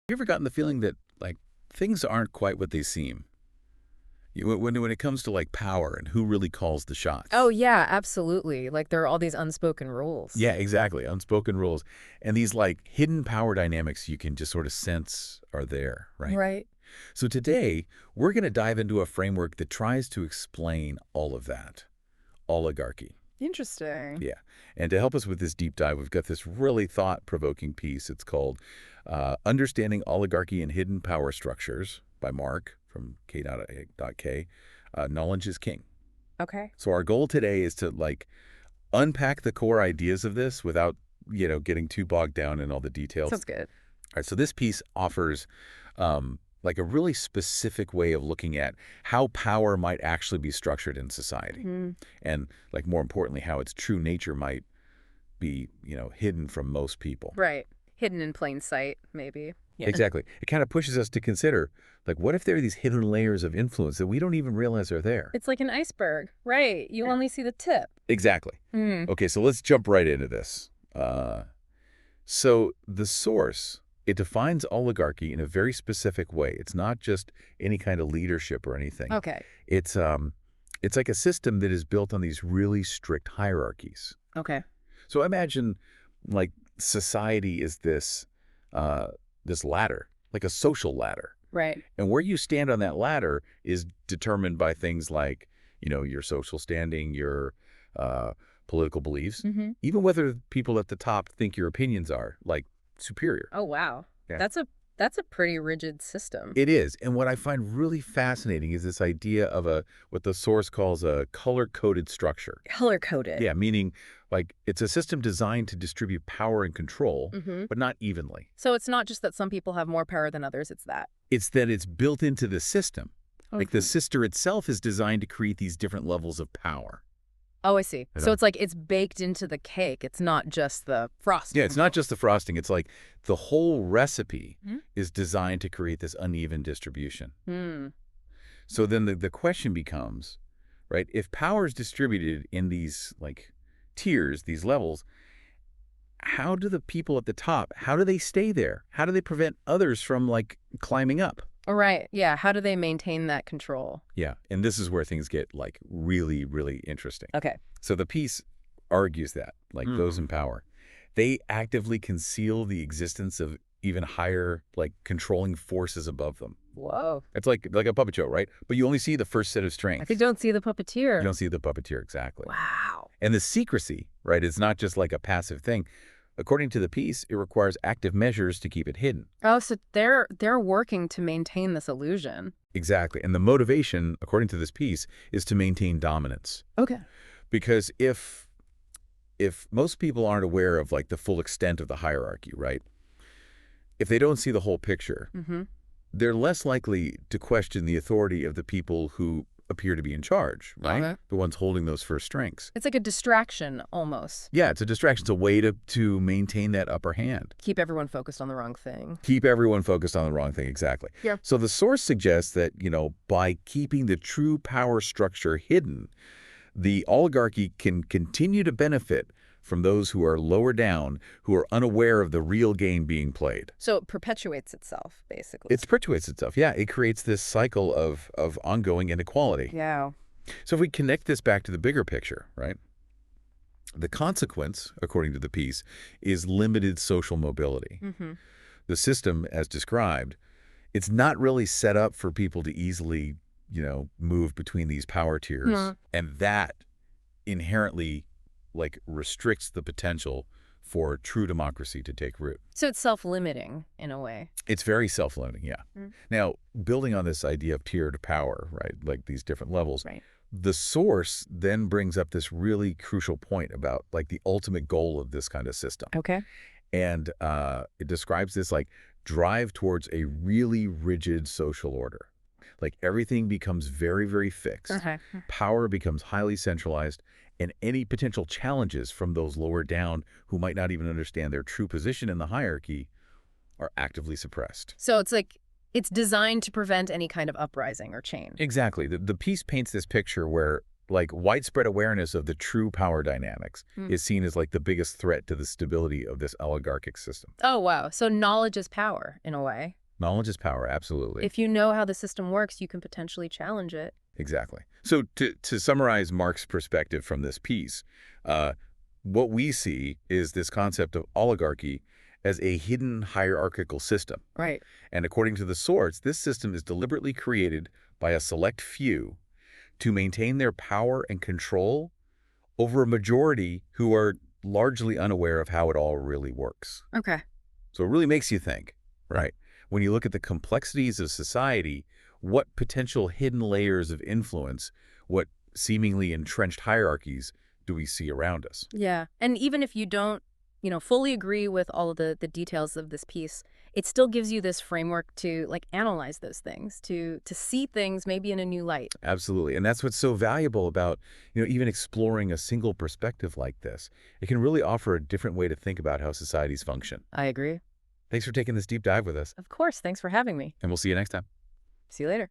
You ever gotten the feeling that, like, things aren't quite what they seem? When it comes to, like, power and who really calls the Oh, shots. yeah, absolutely. Like, there are all these unspoken rules. Yeah, exactly. Unspoken rules. And these, like, hidden power dynamics you can just sort of sense are there, right? Right. So today, we're going to dive into a framework that tries to explain all of that. Oligarchy. Interesting. Yeah. And to help us with this deep dive, we've got this really thought-provoking piece. It's called Understanding Oligarchy and Hidden Power Structures by Mark from K.K. Knowledge is King. Okay. So our goal today is to, like, unpack the core ideas of this without, getting too bogged down in all the details. Sounds good. All right, so this piece offers like a really specific way of looking at how power might actually be structured in society. Hmm. And, like, more importantly, how its true nature might be, hidden from most people. Right. Hidden in plain sight, maybe. Yeah. Exactly. It kind of pushes us to consider, like, what if there are these hidden layers of influence that we don't even realize are there? It's like an iceberg. Right. You only see the tip. Exactly. Hmm. Okay, so let's jump right into this. So the source, it defines oligarchy in a very specific way. It's not just any kind of leadership or anything. Okay. It's like a system that is built on these really strict hierarchies. Okay. So imagine, like, society is this ladder, like a social ladder. Right. And where you stand on that ladder is determined by things like, your social standing, your political beliefs, Mm-hmm. even whether people at the top think your opinions are, like, superior. Oh, wow. Yeah. That's a pretty rigid system. It is. And what I find really fascinating is this idea of what the source calls a color-coded structure. Color-coded. Yeah, meaning, like, it's a system designed to distribute power and control, Mm-hmm. but not evenly. So it's not just that some people have more power than others, it's that. It's that it's built into the system. Like, the Mhm. sister itself is designed to create these different levels of power. Oh, I see. You So know? it's like it's baked into the cake. It's not just the frosting. Yeah, it's not just the frosting. It's like the whole recipe Hmm? is designed to create this uneven distribution. Hmm. So then the question becomes, right, if power is distributed in these, like, tiers, these levels, how do the people at the top, how do they stay there? How do they prevent others from, like, climbing up? All right. Yeah. How do they maintain that control? Yeah, and this is where things get, like, really, really interesting. Okay. So the piece argues that, like, those in power, they actively conceal the existence of even higher, like, controlling forces above them. Whoa. It's like a puppet show, right? But you only see the first set of strings. Like they don't see the puppeteer. You don't see the puppeteer, exactly. Wow. And the secrecy, right, is not just like a passive thing. According to the piece, it requires active measures to keep it hidden. Oh, so they're working to maintain this illusion. Exactly. And the motivation, according to this piece, is to maintain dominance. Okay. Because if most people aren't aware of, like, the full extent of the hierarchy, right? If they don't see the whole picture, Mm-hmm. they're less likely to question the authority of the people who appear to be in charge, right? Okay. The ones holding those first strings. It's like a distraction almost. Yeah, it's a distraction. It's a way to maintain that upper hand. Keep everyone focused on the wrong thing. Keep everyone focused on the wrong thing, exactly. Yeah. So the source suggests that, by keeping the true power structure hidden, the oligarchy can continue to benefit from those who are lower down, who are unaware of the real game being played. So it perpetuates itself, basically. It perpetuates itself. Yeah, it creates this cycle of ongoing inequality. Yeah. So if we connect this back to the bigger picture, right? The consequence, according to the piece, is limited social mobility. Mm-hmm. The system, as described, it's not really set up for people to easily, move between these power tiers. No. And that inherently, like, restricts the potential for true democracy to take root. So it's self-limiting in a way. It's very self-limiting, yeah. Mm. Now, building on this idea of tiered power, right, like these different levels, Right. the source then brings up this really crucial point about, like, the ultimate goal of this kind of system. Okay. And it describes this, like, drive towards a really rigid social order. Like, everything becomes very, very fixed. Okay. Power becomes highly centralized, and any potential challenges from those lower down who might not even understand their true position in the hierarchy are actively suppressed. So it's like it's designed to prevent any kind of uprising or change. Exactly. The piece paints this picture where like widespread awareness of the true power dynamics Hmm. is seen as like the biggest threat to the stability of this oligarchic system. Oh, wow. So knowledge is power in a way. Knowledge is power, absolutely. If you know how the system works, you can potentially challenge it. Exactly. So to summarize Mark's perspective from this piece, uh, what we see is this concept of oligarchy as a hidden hierarchical system. Right. And according to the source, this system is deliberately created by a select few to maintain their power and control over a majority who are largely unaware of how it all really works. Okay. So it really makes you think, right? When you look at the complexities of society, what potential hidden layers of influence, what seemingly entrenched hierarchies do we see around us? Yeah. And even if you don't, fully agree with all of the details of this piece, it still gives you this framework to like analyze those things, to see things maybe in a new light. Absolutely. And that's what's so valuable about, even exploring a single perspective like this. It can really offer a different way to think about how societies function. I agree. Thanks for taking this deep dive with us, Of course. Thanks for having me. and we'll see you next time. See you later.